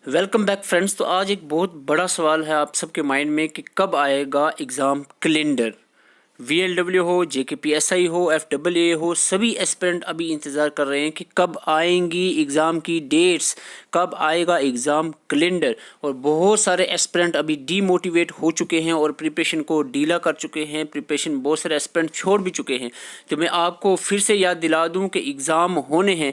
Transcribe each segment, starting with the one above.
Welcome back friends. तो आज एक बहुत बड़ा सवाल है आप सबके माइंड में कि कब आएगा एग्ज़ाम कैलेंडर। VLW हो, JKPSI हो, FAA हो, सभी एस्पिरेंट अभी इंतज़ार कर रहे हैं कि कब आएंगी एग्ज़ाम की डेट्स, कब आएगा एग्ज़ाम कैलेंडर। और बहुत सारे एस्पिरेंट अभी डीमोटिवेट हो चुके हैं और प्रिपरेशन को ढीला कर चुके हैं। प्रिपरेशन बहुत सारे एस्पिरेंट छोड़ भी चुके हैं। तो मैं आपको फिर से याद दिला दूं कि एग्ज़ाम होने हैं।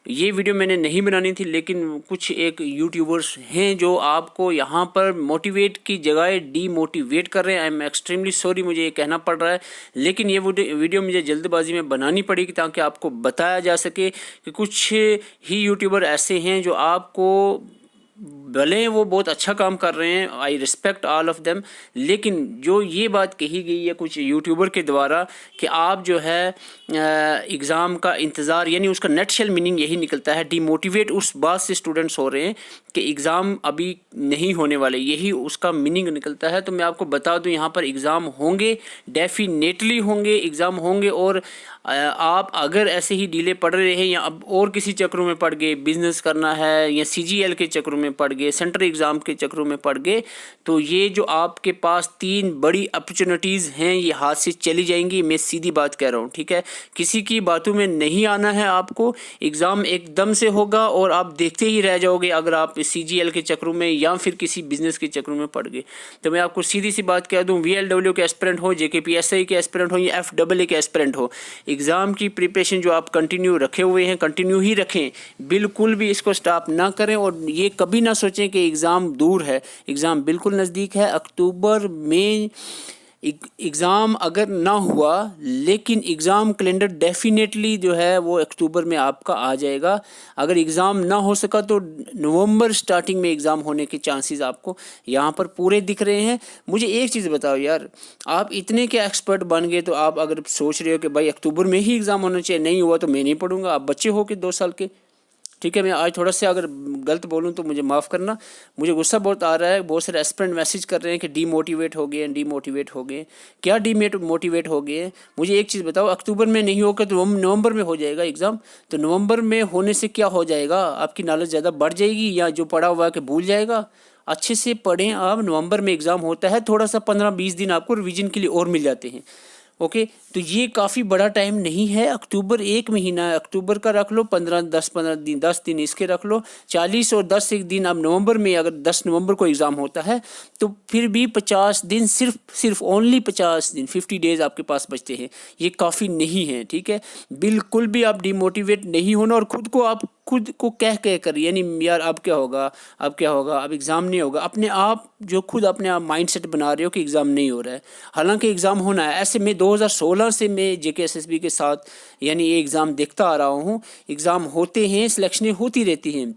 ये वीडियो मैंने नहीं बनानी थी, लेकिन कुछ एक यूट्यूबर्स हैं जो आपको यहाँ पर मोटिवेट की जगह डीमोटिवेट कर रहे हैं। आई एम एक्सट्रीमली सॉरी, मुझे ये कहना पड़ रहा है, लेकिन ये वीडियो मुझे जल्दबाजी में बनानी पड़ी ताकि आपको बताया जा सके कि कुछ ही यूट्यूबर ऐसे हैं जो आपको, भले वो बहुत अच्छा काम कर रहे हैं, I respect all of them, लेकिन जो ये बात कही गई है कुछ यूट्यूबर के द्वारा कि आप जो है एग्ज़ाम का इंतज़ार, यानी उसका नेटशेल मीनिंग यही निकलता है, डीमोटिवेट उस बात से स्टूडेंट्स हो रहे हैं कि एग्ज़ाम अभी नहीं होने वाले, यही उसका मीनिंग निकलता है। तो मैं आपको बता दूं, यहाँ पर एग्ज़ाम होंगे, डेफिनेटली होंगे, एग्ज़ाम होंगे। और आप अगर ऐसे ही डीले पड़ रहे हैं या अब और किसी चक्रों में पड़ गए, बिजनेस करना है या CGL के चक्रों में पड़ गए, सेंट्रल एग्ज़ाम के चक्रों में पड़ गए, तो ये जो आपके पास 3 बड़ी अपॉर्चुनिटीज़ हैं ये हाथ से चली जाएंगी। मैं सीधी बात कह रहा हूँ, ठीक है। किसी की बातों में नहीं आना है आपको। एग्ज़ाम एकदम से होगा और आप देखते ही रह जाओगे अगर आप CGL के चक्रों में या फिर किसी बिजनेस के चक्रों में पड़ गए। तो मैं आपको सीधी सी बात कह दूँ, VLW के एस्पिरेंट हो, JKPSI के एस्पिरेंट हो या FAA के एस्पिरेंट हो, एग्ज़ाम की प्रिपरेशन जो आप कंटिन्यू रखे हुए हैं कंटिन्यू ही रखें, बिल्कुल भी इसको स्टॉप ना करें। और ये कभी ना सोचें कि एग्ज़ाम दूर है, एग्ज़ाम बिल्कुल नज़दीक है। अक्टूबर में एग्ज़ाम अगर ना हुआ, लेकिन एग्ज़ाम कैलेंडर डेफिनेटली जो है वो अक्टूबर में आपका आ जाएगा। अगर एग्ज़ाम ना हो सका तो नवंबर स्टार्टिंग में एग्ज़ाम होने के चांसेस आपको यहाँ पर पूरे दिख रहे हैं। मुझे एक चीज़ बताओ यार, आप इतने के एक्सपर्ट बन गए तो आप अगर सोच रहे हो कि भाई अक्टूबर में ही एग्ज़ाम होना चाहिए, नहीं हुआ तो मैं नहीं पढ़ूंगा, आप बच्चे हो के 2 साल के, ठीक है। मैं आज थोड़ा सा अगर गलत बोलूँ तो मुझे माफ़ करना, मुझे गुस्सा बहुत आ रहा है। बहुत सारे एस्पिरेंट मैसेज कर रहे हैं कि डीमोटिवेट हो गए, डीमोटिवेट हो गए। क्या डीमोटिवेट हो गए? मुझे एक चीज़ बताओ, अक्टूबर में नहीं होगा तो नवंबर में हो जाएगा एग्ज़ाम। तो नवंबर में होने से क्या हो जाएगा? आपकी नॉलेज ज़्यादा बढ़ जाएगी या जो पढ़ा हुआ है कि भूल जाएगा? अच्छे से पढ़ें आप। नवंबर में एग्ज़ाम होता है, थोड़ा सा 15-20 दिन आपको रिवीजन के लिए और मिल जाते हैं। ओके, तो ये काफ़ी बड़ा टाइम नहीं है। अक्टूबर 1 महीना है, अक्टूबर का रख लो, 15 दिन, 10 दिन इसके रख लो, 40 और 10 एक दिन। अब नवंबर में अगर 10 नवंबर को एग्ज़ाम होता है तो फिर भी 50 दिन, सिर्फ ओनली 50 दिन, 50 डेज़ आपके पास बचते हैं। ये काफ़ी नहीं है, ठीक है। बिल्कुल भी आप डिमोटिवेट नहीं होना और खुद को कह कर, यानी यार अब क्या होगा, अब क्या होगा, अब एग्ज़ाम नहीं होगा, अपने आप जो खुद अपने आप माइंडसेट बना रहे हो कि एग्ज़ाम नहीं हो रहा है, हालांकि एग्ज़ाम होना है। ऐसे में 2016 से मैं JKSSB के साथ यानी ये एग्ज़ाम देखता आ रहा हूँ, एग्ज़ाम होते हैं, सिलेक्शनें होती रहती हैं,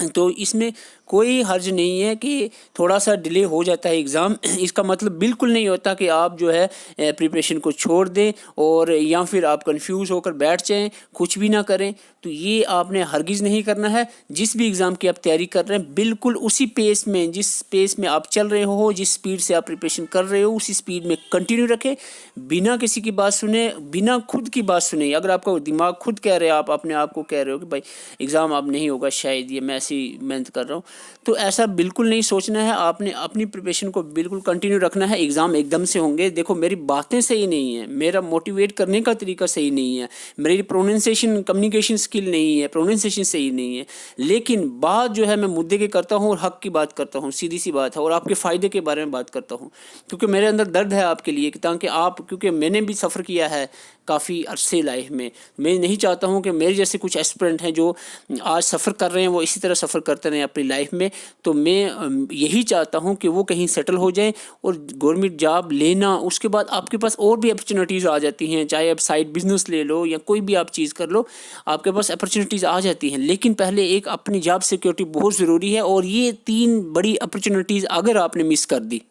तो इसमें कोई हर्ज नहीं है कि थोड़ा सा डिले हो जाता है एग्ज़ाम। इसका मतलब बिल्कुल नहीं होता कि आप जो है प्रिपरेशन को छोड़ दें और या फिर आप कंफ्यूज होकर बैठ जाएं, कुछ भी ना करें। तो ये आपने हरगिज़ नहीं करना है। जिस भी एग्ज़ाम की आप तैयारी कर रहे हैं, बिल्कुल उसी पेस में, जिस पेस में आप चल रहे हो, जिस स्पीड से आप प्रिपरेशन कर रहे हो, उसी स्पीड में कंटिन्यू रखें, बिना किसी की बात सुने, बिना खुद की बात सुने। अगर आपका दिमाग खुद कह रहे हो, आप अपने आप को कह रहे हो कि भाई एग्ज़ाम अब नहीं होगा, शायद ये मैं ऐसी मेहनत कर रहा हूँ, तो ऐसा बिल्कुल नहीं सोचना है। आपने अपनी प्रिपरेशन को बिल्कुल कंटिन्यू रखना है। एग्ज़ाम एकदम से होंगे। देखो, मेरी बातें सही नहीं है, मेरा मोटिवेट करने का तरीका सही नहीं है, मेरी प्रोनाउंसिएशन, कम्युनिकेशन स्किल नहीं है, प्रोनाउंसिएशन सही नहीं है, लेकिन बात जो है मैं मुद्दे की करता हूँ और हक की बात करता हूँ, सीधी सी बात है, और आपके फ़ायदे के बारे में बात करता हूँ, क्योंकि मेरे अंदर दर्द है आपके लिए, ताकि आप, क्योंकि मैंने भी सफ़र किया है काफ़ी अरसे लाइफ में। मैं नहीं चाहता हूँ कि मेरे जैसे कुछ एस्पिरेंट हैं जो आज सफ़र कर रहे हैं वो इसी तरह सफ़र करते रहें अपनी लाइफ में। तो मैं यही चाहता हूँ कि वो कहीं सेटल हो जाएं और गवर्नमेंट जॉब लेना, उसके बाद आपके पास और भी अपॉर्चुनिटीज़ आ जाती हैं, चाहे आप साइड बिजनेस ले लो या कोई भी आप चीज़ कर लो, आपके पास अपॉर्चुनिटीज़ आ जाती हैं। लेकिन पहले एक अपनी जॉब सिक्योरिटी बहुत ज़रूरी है। और ये 3 बड़ी अपॉर्चुनिटीज़ अगर आपने मिस कर दी,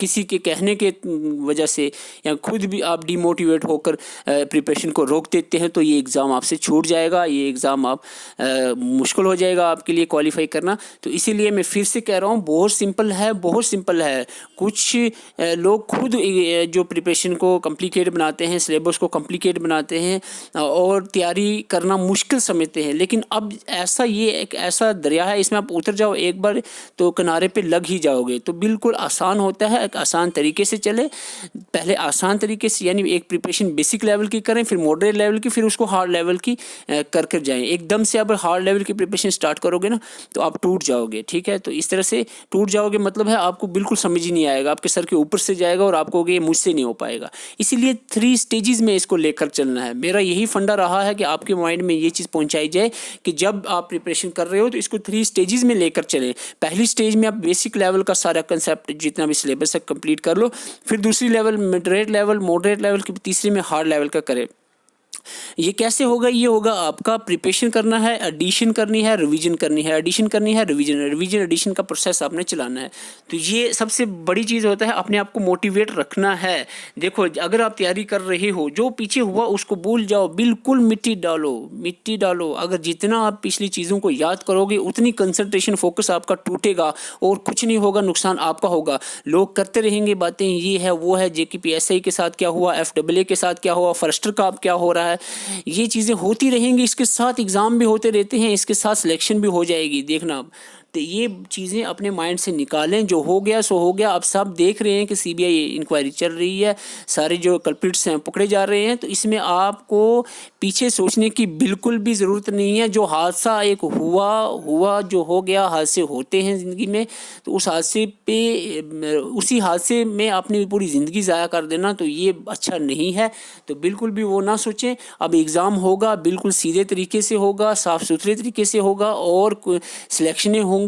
किसी के कहने के वजह से या खुद भी आप डिमोटिवेट होकर प्रिपरेशन को रोक देते हैं तो ये एग्ज़ाम आपसे छूट जाएगा, ये एग्ज़ाम आप मुश्किल हो जाएगा आपके लिए क्वालिफाई करना। तो इसीलिए मैं फिर से कह रहा हूँ, बहुत सिंपल है, बहुत सिंपल है। कुछ लोग खुद जो प्रिपरेशन को कॉम्प्लिकेट बनाते हैं, सिलेबस को कॉम्प्लिकेट बनाते हैं और तैयारी करना मुश्किल समझते हैं, लेकिन अब ऐसा ये एक ऐसा दरिया है, इसमें आप उतर जाओ एक बार तो किनारे पे लग ही जाओगे। तो बिल्कुल आसान होता है, एक आसान तरीके से चले, पहले आसान तरीके से यानी एक प्रिपरेशन बेसिक लेवल की करें, फिर मॉडरेट लेवल की, फिर उसको हार्ड लेवल की कर जाएं। एकदम से अगर हार्ड लेवल की प्रिपरेशन स्टार्ट करोगे ना तो आप टूट जाओगे, ठीक है। तो इस तरह से टूट जाओगे मतलब है आपको बिल्कुल समझ ही नहीं आएगा, आपके सर के ऊपर से जाएगा और आपको ये मुझसे नहीं हो पाएगा। इसीलिए 3 स्टेजेस में इसको लेकर चलना है। मेरा यही फंडा रहा है कि आपके माइंड में ये चीज़ पहुंचाई जाए कि जब आप प्रिपरेशन कर रहे हो तो इसको 3 स्टेजेस में लेकर चलें। पहली स्टेज में आप बेसिक लेवल का सारा कंसेप्ट जितना भी सिलेबस है कंप्लीट कर लो, फिर दूसरी लेवल मिडरेट लेवल, मॉडरेट लेवल की, तीसरी में हार्ड लेवल का करें। ये कैसे होगा? ये होगा आपका प्रिपरेशन करना है, एडिशन करनी है, रिवीजन करनी है, एडिशन करनी है, रिवीजन एडिशन का प्रोसेस आपने चलाना है। तो ये सबसे बड़ी चीज़ होता है, अपने आप को मोटिवेट रखना है। देखो अगर आप तैयारी कर रहे हो, जो पीछे हुआ उसको भूल जाओ, बिल्कुल मिट्टी डालो, मिट्टी डालो। अगर जितना आप पिछली चीज़ों को याद करोगे उतनी कंसंट्रेशन फोकस आपका टूटेगा और कुछ नहीं होगा, नुकसान आपका होगा। लोग करते रहेंगे बातें, ये है वो है, JKPSI के साथ क्या हुआ, FAA के साथ क्या हुआ, फॉरेस्टर का अब क्या हो रहा है, ये चीज़ें होती रहेंगी। इसके साथ एग्ज़ाम भी होते रहते हैं, इसके साथ सिलेक्शन भी हो जाएगी, देखना आप। तो ये चीज़ें अपने माइंड से निकालें, जो हो गया सो हो गया। अब सब देख रहे हैं कि CBI इंक्वायरी चल रही है, सारे जो कल्प्रिट्स हैं पकड़े जा रहे हैं, तो इसमें आपको पीछे सोचने की बिल्कुल भी ज़रूरत नहीं है। जो हादसा एक हुआ जो हो गया, हादसे होते हैं ज़िंदगी में, तो उस हादसे पे उसी हादसे में अपनी पूरी ज़िंदगी ज़ाया कर देना तो ये अच्छा नहीं है। तो बिल्कुल भी वो ना सोचें। अब एग्ज़ाम होगा, बिल्कुल सीधे तरीके से होगा, साफ़ सुथरे तरीके से होगा और सिलेक्शनें होंगी।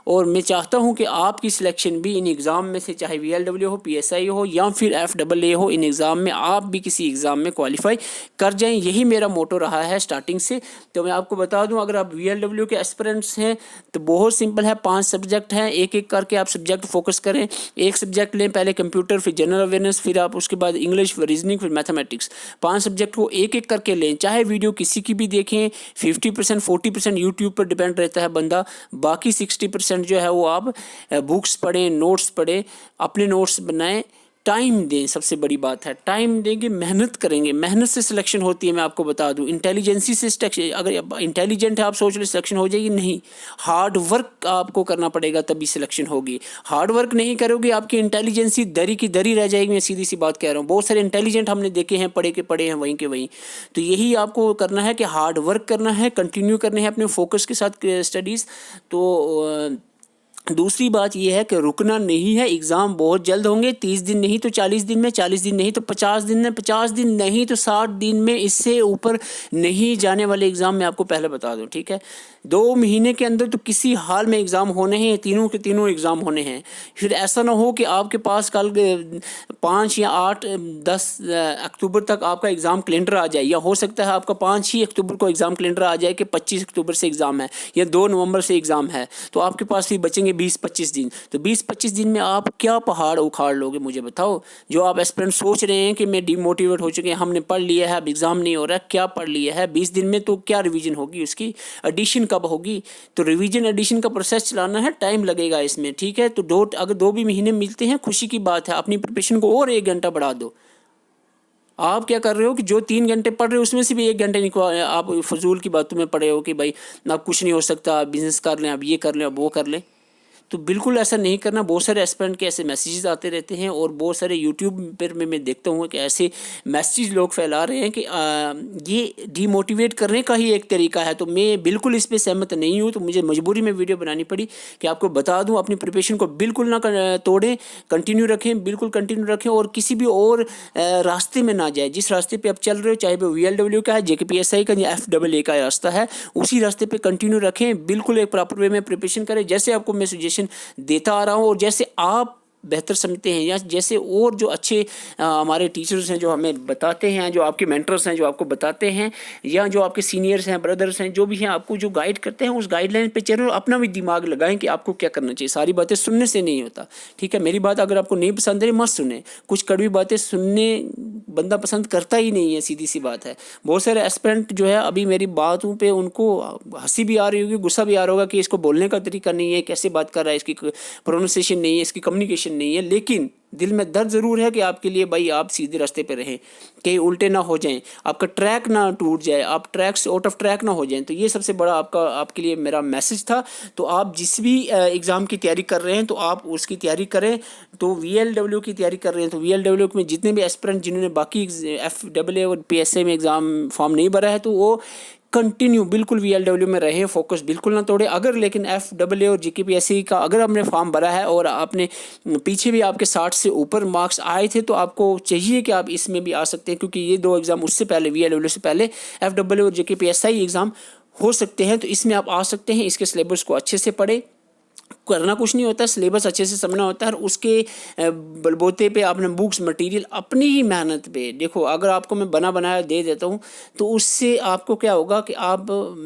और मैं चाहता हूं कि आपकी सिलेक्शन भी इन एग्ज़ाम में से, चाहे VLW हो, PSI हो या फिर FAA हो, इन एग्ज़ाम में आप भी किसी एग्ज़ाम में क्वालिफाई कर जाएं। यही मेरा मोटो रहा है स्टार्टिंग से। तो मैं आपको बता दूं, अगर आप VLW के एस्पिरेंट्स हैं तो बहुत सिंपल है, 5 सब्जेक्ट हैं, एक एक करके आप सब्जेक्ट फोकस करें। एक सब्जेक्ट लें, पहले कंप्यूटर, फिर जनरल अवेयरनेस, फिर आप उसके बाद इंग्लिश, फिर रीजनिंग, फिर मैथमेटिक्स। 5 सब्जेक्ट को एक एक करके लें। चाहे वीडियो किसी की भी देखें, 50% 40% यूट्यूब पर डिपेंड रहता है बंदा, बाकी 60% जो है वो आप बुक्स पढ़ें, नोट्स पढ़ें, अपने नोट्स बनाएं, टाइम दें। सबसे बड़ी बात है टाइम देंगे, मेहनत करेंगे, मेहनत से सिलेक्शन होती है। मैं आपको बता दूं, इंटेलिजेंसी से अगर इंटेलिजेंट है आप सोच लो सिलेक्शन हो जाएगी, नहीं। हार्ड वर्क आपको करना पड़ेगा तभी सिलेक्शन होगी। हार्ड वर्क नहीं करोगे आपकी इंटेलिजेंसी दरी की दरी रह जाएगी। मैं सीधी सी बात कह रहा हूँ, बहुत सारे इंटेलिजेंट हमने देखे हैं, पढ़े के पढ़े हैं, वहीं के वहीं। तो यही आपको करना है कि हार्ड वर्क करना है, कंटिन्यू करने हैं अपने फोकस के साथ स्टडीज़। तो दूसरी बात यह है कि रुकना नहीं है। एग्ज़ाम बहुत जल्द होंगे, 30 दिन नहीं तो 40 दिन में, 40 दिन नहीं तो 50 दिन में, 50 दिन नहीं तो 60 दिन में, इससे ऊपर नहीं जाने वाले एग्ज़ाम मैं आपको पहले बता दूं, ठीक है। 2 महीने के अंदर तो किसी हाल में एग्ज़ाम होने हैं, तीनों के तीनों एग्ज़ाम होने हैं। फिर ऐसा ना हो कि आपके पास कल 5 या 8 10 अक्टूबर तक आपका एग्ज़ाम कैलेंडर आ जाए, या हो सकता है आपका 5 ही अक्टूबर को एग्ज़ाम कैलेंडर आ जाए कि 25 अक्टूबर से एग्ज़ाम है या 2 नवंबर से एग्ज़ाम है, तो आपके पास भी बचेंगे 20-25 दिन। तो 20-25 दिन में आप क्या पहाड़ उखाड़ लोगे, मुझे बताओ। जो आप एस्पिरेंट सोच रहे हैं कि मैं डिमोटिवेट हो चुके हैं, हमने पढ़ लिया है, अब एग्ज़ाम नहीं हो रहा है, क्या पढ़ लिया है 20 दिन में? तो क्या रिवीजन होगी उसकी, एडिशन कब होगी? तो रिवीजन एडिशन का प्रोसेस चलाना है, टाइम लगेगा इसमें, ठीक है। तो अगर 2 भी महीने मिलते हैं, खुशी की बात है। अपनी प्रिपरेशन को और 1 घंटा बढ़ा दो। आप क्या कर रहे हो कि जो 3 घंटे पढ़ रहे हो उसमें से भी 1 घंटे आप फजूल की बातों में पढ़े हो कि भाई अब कुछ नहीं हो सकता, बिजनेस कर लें, अब ये कर लें, अब वो कर लें। तो बिल्कुल ऐसा नहीं करना। बहुत सारे एस्पिरेंट के ऐसे मैसेजेस आते रहते हैं और बहुत सारे यूट्यूब पर मैं देखता हूँ कि ऐसे मैसेज लोग फैला रहे हैं कि ये डीमोटिवेट करने का ही एक तरीका है। तो मैं बिल्कुल इस पर सहमत नहीं हूँ। तो मुझे मजबूरी में वीडियो बनानी पड़ी कि आपको बता दूँ, अपनी प्रिपरेशन को बिल्कुल ना तोड़ें, कंटिन्यू रखें, बिल्कुल कंटिन्यू रखें और किसी भी और रास्ते में ना जाए। जिस रास्ते पर आप चल रहे हो, चाहे वो VLW का है, JKPSI का या FAA का रास्ता है, उसी रास्ते पर कंटिन्यू रखें। बिल्कुल एक प्रॉपर वे में प्रिपरेशन करें, जैसे आपको मैं सजेशन देता आ रहा हूँ और जैसे आप बेहतर समझते हैं, या जैसे और जो अच्छे हमारे टीचर्स हैं जो हमें बताते हैं, जो आपके मेंटर्स हैं जो आपको बताते हैं, या जो आपके सीनियर्स हैं, ब्रदर्स हैं, जो भी हैं आपको जो गाइड करते हैं, उस गाइडलाइन पे चलो, अपना भी दिमाग लगाएं कि आपको क्या करना चाहिए। सारी बातें सुनने से नहीं होता, ठीक है। मेरी बात अगर आपको नहीं पसंद है मत सुने, कुछ कड़वी बातें सुनने बंदा पसंद करता ही नहीं है, सीधी सी बात है। बहुत सारे एस्पिरेंट जो है अभी मेरी बातों पे उनको हंसी भी आ रही होगी, गुस्सा भी आ रहा होगा कि इसको बोलने का तरीका नहीं है, कैसे बात कर रहा है, इसकी प्रोनाउंसिएशन नहीं है, इसकी कम्युनिकेशन नहीं है, लेकिन दिल में दर्द ज़रूर है कि आपके लिए भाई आप सीधे रास्ते पे रहें, कहीं उल्टे ना हो जाएं, आपका ट्रैक ना टूट जाए, आप ट्रैक से आउट ऑफ ट्रैक ना हो जाएं। तो ये सबसे बड़ा आपके लिए मेरा मैसेज था। तो आप जिस भी एग्ज़ाम की तैयारी कर रहे हैं तो आप उसकी तैयारी करें। तो VLW की तैयारी कर रहे हैं तो VLW में जितने भी एस्पिरेंट जिन्होंने बाकी FAA और PSA में एग्ज़ाम फॉर्म नहीं भरा है तो वो कंटिन्यू बिल्कुल VLW में रहें, फोकस बिल्कुल ना तोड़े। अगर लेकिन FAA और GKPSC का अगर आपने फॉर्म भरा है और आपने पीछे भी आपके 60 से ऊपर मार्क्स आए थे तो आपको चाहिए कि आप इसमें भी आ सकते हैं, क्योंकि ये 2 एग्ज़ाम उससे पहले VLW से पहले FAA और GKPSI एग्ज़ाम हो सकते हैं। तो इसमें आप आ सकते हैं। इसके सिलेबस को अच्छे से पढ़े, करना कुछ नहीं होता, सिलेबस अच्छे से समझना होता है और उसके बलबूते पे आपने बुक्स मटेरियल अपनी ही मेहनत पे देखो। अगर आपको मैं बना बनाया दे देता हूँ तो उससे आपको क्या होगा कि आप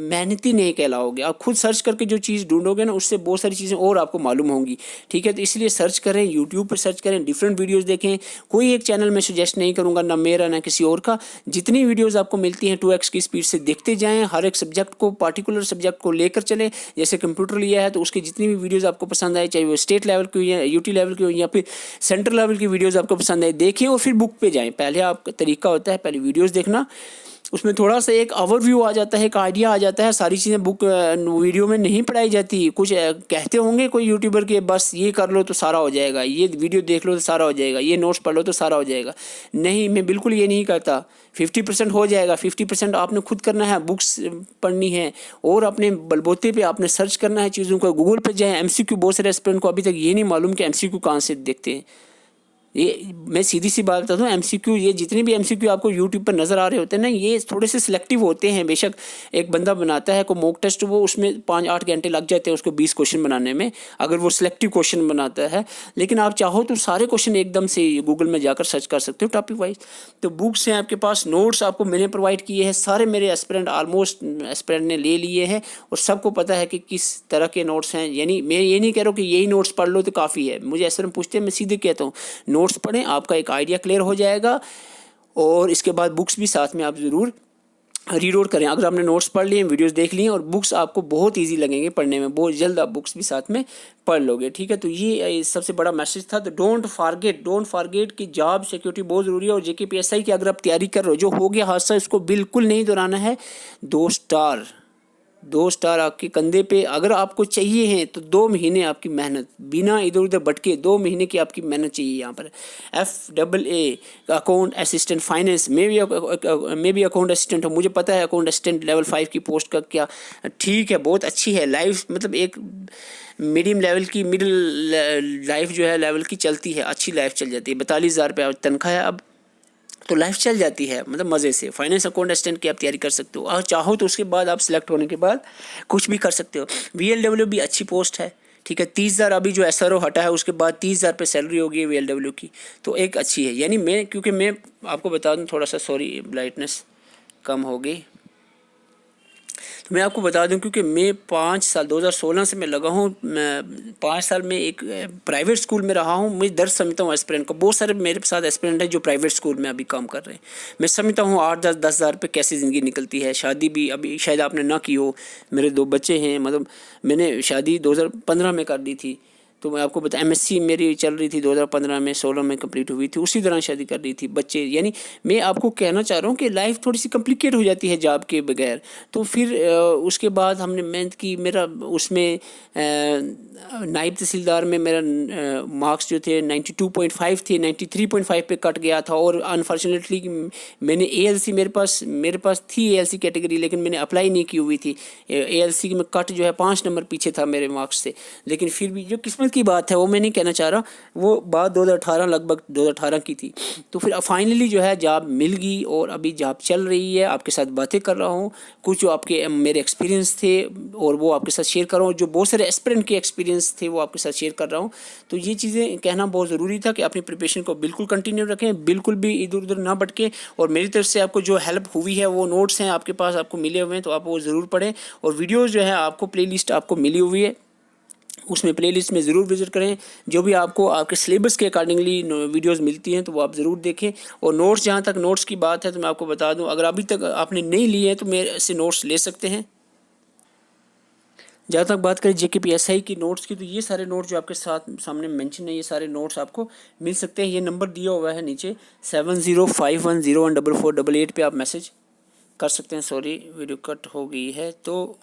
मेहनती नहीं कहलाओगे। आप खुद सर्च करके जो चीज़ ढूंढोगे ना उससे बहुत सारी चीज़ें और आपको मालूम होंगी, ठीक है। तो इसलिए सर्च करें, यूट्यूब पर सर्च करें, डिफरेंट वीडियोज़ देखें। कोई एक चैनल मैं सजेस्ट नहीं करूँगा, ना मेरा ना किसी और का। जितनी वीडियोज़ आपको मिलती हैं 2x की स्पीड से देखते जाएँ, हर एक सब्जेक्ट को पार्टिकुलर सब्जेक्ट को लेकर चलें। जैसे कंप्यूटर लिया है तो उसकी जितनी भी वीडियोज़ आपको पसंद आए, चाहे वो स्टेट लेवल की हो या UT लेवल की हो या फिर सेंट्रल लेवल की वीडियोस आपको पसंद आए, देखिए और फिर बुक पे जाएं। पहले आपका तरीका होता है पहले वीडियोस देखना, उसमें थोड़ा सा एक ओवरव्यू आ जाता है, एक आइडिया आ जाता है। सारी चीज़ें बुक वीडियो में नहीं पढ़ाई जाती। कुछ कहते होंगे कोई यूट्यूबर के बस ये कर लो तो सारा हो जाएगा, ये वीडियो देख लो तो सारा हो जाएगा, ये नोट्स पढ़ लो तो सारा हो जाएगा। नहीं, मैं बिल्कुल ये नहीं कहता। 50% हो जाएगा, 50% आपने खुद करना है, बुक्स पढ़नी है और अपने बलबूते पे आपने सर्च करना है चीज़ों को। गूगल पे जाएँ, MCQ बहुत सारे एस्पिरेंट को अभी तक ये नहीं मालूम कि MCQ कहाँ से देखते हैं। ये मैं सीधी सी बात बताता हूँ, MCQ ये जितने भी MCQ आपको यूट्यूब पर नज़र आ रहे होते हैं ना, ये थोड़े से सिलेक्टिव होते हैं। बेशक एक बंदा बनाता है को मॉक टेस्ट, वो उसमें 5-8 घंटे लग जाते हैं उसको 20 क्वेश्चन बनाने में, अगर वो सिलेक्टिव क्वेश्चन बनाता है। लेकिन आप चाहो तो सारे क्वेश्चन एकदम से गूगल में जाकर सर्च कर सकते हो टॉपिक वाइज। तो बुक्स हैं आपके पास, नोट्स आपको मैंने प्रोवाइड किए हैं, सारे मेरे एस्पिरेंट ऑलमोस्ट एस्पिरेंट ने ले लिए हैं और सबको पता है कि किस तरह के नोट्स हैं। यानी मैं ये नहीं कह रहा हूँ कि यही नोट्स पढ़ लो तो काफ़ी है। मुझे एस्पिरेंट पूछते हैं, मैं सीधे कहता हूँ नोट्स पढ़ें, आपका एक आइडिया क्लियर हो जाएगा और इसके बाद बुक्स भी साथ में आप ज़रूर रीड करें। अगर आपने नोट्स पढ़ लिए, वीडियोस देख लिए और बुक्स आपको बहुत इजी लगेंगे पढ़ने में, बहुत जल्द आप बुक्स भी साथ में पढ़ लोगे, ठीक है। तो ये सबसे बड़ा मैसेज था। तो डोंट फॉरगेट कि जॉब सिक्योरिटी बहुत ज़रूरी है। और JKPSI की अगर आप तैयारी कर रहे हो, जो हो गया हादसा इसको बिल्कुल नहीं दोहराना है। 2 स्टार आपके कंधे पे अगर आपको चाहिए हैं तो 2 महीने आपकी मेहनत बिना इधर उधर भटके, 2 महीने की आपकी मेहनत चाहिए यहाँ पर। FAA अकाउंट असिस्टेंट फाइनेंस में भी अकाउंट असिस्टेंट हो, मुझे पता है अकाउंट असिस्टेंट लेवल 5 की पोस्ट का क्या, ठीक है, बहुत अच्छी है लाइफ, मतलब एक मीडियम लेवल की मिडिल लाइफ जो है लेवल की चलती है, अच्छी लाइफ चल जाती है। 42,000 रुपये तनख्वाह है अब, तो लाइफ चल जाती है, मतलब मज़े से। फाइनेंस अकाउंट असिस्टेंट की आप तैयारी कर सकते हो और चाहो तो उसके बाद आप सिलेक्ट होने के बाद कुछ भी कर सकते हो। VLW भी अच्छी पोस्ट है, ठीक है। 30,000 अभी जो SRO हटा है उसके बाद 30,000 पे सैलरी होगी VLW की, तो एक अच्छी है। यानी क्योंकि मैं आपको बता दूं, थोड़ा सा सॉरी ब्राइटनेस कम हो गई, तो मैं आपको बता दूं क्योंकि मैं 5 साल 2016 से मैं लगा हूँ, 5 साल में एक प्राइवेट स्कूल में रहा हूँ। मैं दर्द समझता हूँ एस्पिरेंट को। बहुत सारे मेरे साथ एस्पिरेंट हैं जो प्राइवेट स्कूल में अभी काम कर रहे हैं। मैं समझता हूँ 8-10 हज़ार पे कैसे ज़िंदगी निकलती है। शादी भी अभी शायद आपने ना की हो, मेरे 2 बच्चे हैं, मतलब मैंने शादी 2015 में कर दी थी। तो मैं आपको बता, MSc मेरी चल रही थी 2015 में, 16 में कंप्लीट हुई थी, उसी दौरान शादी कर रही थी, बच्चे। यानी मैं आपको कहना चाह रहा हूँ कि लाइफ थोड़ी सी कॉम्प्लिकेट हो जाती है जॉब के बगैर। तो फिर उसके बाद हमने मेहनत की। मेरा उसमें नायब तहसीलदार में मेरा मार्क्स जो थे 92.5 थे, 93.5 पे कट गया था। और अनफॉर्चुनेटली मैंने ALC मेरे पास थी ALC कैटेगरी, लेकिन मैंने अप्लाई नहीं की हुई थी। ALC में कट जो है 5 नंबर पीछे था मेरे मार्क्स से। लेकिन फिर भी जो किस्मत किस्मत की बात है, वो मैं नहीं कहना चाह रहा, वो बात 2018 लगभग 2018 की थी। तो फिर फाइनली जो है जॉब मिल गई और अभी जॉब चल रही है, आपके साथ बातें कर रहा हूँ, कुछ जो आपके मेरे एक्सपीरियंस थे और वो आपके साथ शेयर कर रहा हूँ, जो बहुत सारे एस्पिरेंट के एक्सपीरियंस थे वो आपके साथ शेयर कर रहा हूँ। तो ये चीज़ें कहना बहुत ज़रूरी था कि अपनी प्रिपरेशन को बिल्कुल कंटिन्यू रखें, बिल्कुल भी इधर उधर ना भटके। और मेरी तरफ से आपको जो हेल्प हुई है वो नोट्स हैं आपके पास, आपको मिले हुए हैं, तो आप वो ज़रूर पढ़ें। और वीडियोज़ जो है आपको प्लेलिस्ट आपको मिली हुई है, उसमें प्लेलिस्ट में ज़रूर विजिट करें। जो भी आपको आपके सिलेबस के अकॉर्डिंगली वीडियोस मिलती हैं तो वो आप ज़रूर देखें। और नोट्स, जहाँ तक नोट्स की बात है तो मैं आपको बता दूं, अगर अभी तक आपने नहीं लिए हैं तो मेरे से नोट्स ले सकते हैं। जहाँ तक बात करें JKPSI की नोट्स की, तो ये सारे नोट्स जो आपके साथ सामने मेंशन है, ये सारे नोट्स आपको मिल सकते हैं। ये नंबर दिया हुआ है नीचे 7051014488 पे आप मैसेज कर सकते हैं। सॉरी, वीडियो कट हो गई है, तो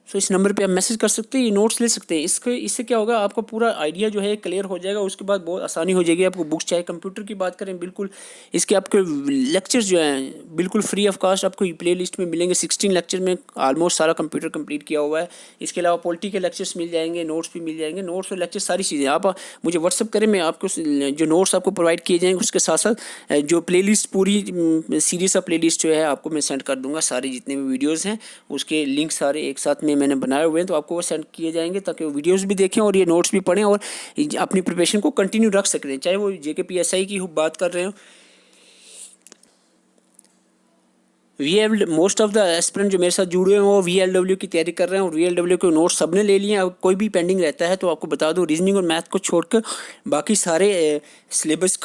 इस नंबर पे आप मैसेज कर सकते हैं, ये नोट्स ले सकते हैं। इससे क्या होगा, आपका पूरा आइडिया जो है क्लियर हो जाएगा। उसके बाद बहुत आसानी हो जाएगी आपको बुक्स, चाहे कंप्यूटर की बात करें, बिल्कुल इसके आपके लेक्चर्स जो हैं बिल्कुल फ्री ऑफ कास्ट आपको प्ले लिस्ट में मिलेंगे। 16 लेक्चर में ऑलमोस्ट सारा कंप्यूटर कंप्लीट किया हुआ है। इसके अलावा पॉलिटी के लेक्चर्स मिल जाएंगे, नोट्स भी मिल जाएंगे। नोट्स और लेक्चर सारी चीज़ें आप मुझे व्हाट्सअप करें, मैं आपको जो नोट्स आपको प्रोवाइड किए जाएंगे उसके साथ साथ जो प्ले लिस्ट, पूरी सीरीज ऑफ प्ले लिस्ट जो है आपको मैं सेंड कर दूँगा। सारे जितने भी वीडियोज़ हैं उसके लिंक सारे एक साथ में मैंने बनाए हुए हैं, तो आपको वो सेंड किए जाएंगे ताकि वो वीडियोस भी देखें और ये नोट्स भी पढ़ें और अपनी प्रिपरेशन को कंटिन्यू रख सकते हैं। चाहे वो JKPSI की बात कर रहे हो, मोस्ट ऑफ द एस्पिरेंट जो मेरे साथ जुड़े हैं वो VLW की तैयारी कर रहे हैं और VLW के नोट्स सबने ले लिए हैं। अब कोई भी पेंडिंग रहता है तो आपको बता दूं, रीजनिंग और मैथ को छोड़कर बाकी सारे सिलेबस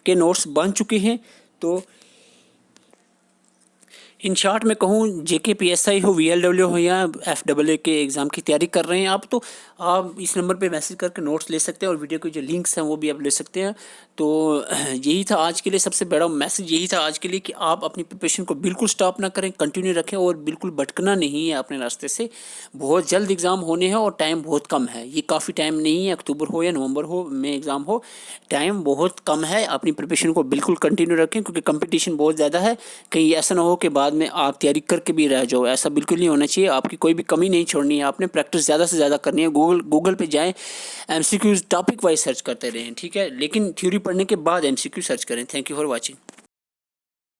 के नोट्स बन चुके हैं। तो इन शॉर्ट में कहूँ, JKPSI हो, VLW हो या FAA के एग्ज़ाम की तैयारी कर रहे हैं आप, तो आप इस नंबर पे मैसेज करके नोट्स ले सकते हैं और वीडियो के जो लिंक्स हैं वो भी आप ले सकते हैं। तो यही था आज के लिए, सबसे बड़ा मैसेज यही था आज के लिए कि आप अपनी प्रिपरेशन को बिल्कुल स्टॉप ना करें, कंटिन्यू रखें और बिल्कुल भटकना नहीं है अपने रास्ते से। बहुत जल्द एग्ज़ाम होने हैं और टाइम बहुत कम है, ये काफ़ी टाइम नहीं है, अक्टूबर हो या नवंबर हो में एग्ज़ाम हो, टाइम बहुत कम है। अपनी प्रिपरेशन को बिल्कुल कंटिन्यू रखें क्योंकि कंपटीशन बहुत ज़्यादा है। कहीं ऐसा ना हो कि बाद में आप तैयारी करके भी रह जाओ, ऐसा बिल्कुल नहीं होना चाहिए। आपकी कोई भी कमी नहीं छोड़नी है, आपने प्रैक्टिस ज़्यादा से ज़्यादा करनी है। गूगल पे जाएं, MCQs टॉपिक वाइज सर्च करते रहें, ठीक है, लेकिन थ्योरी पढ़ने के बाद MCQ सर्च करें। Thank you for watching.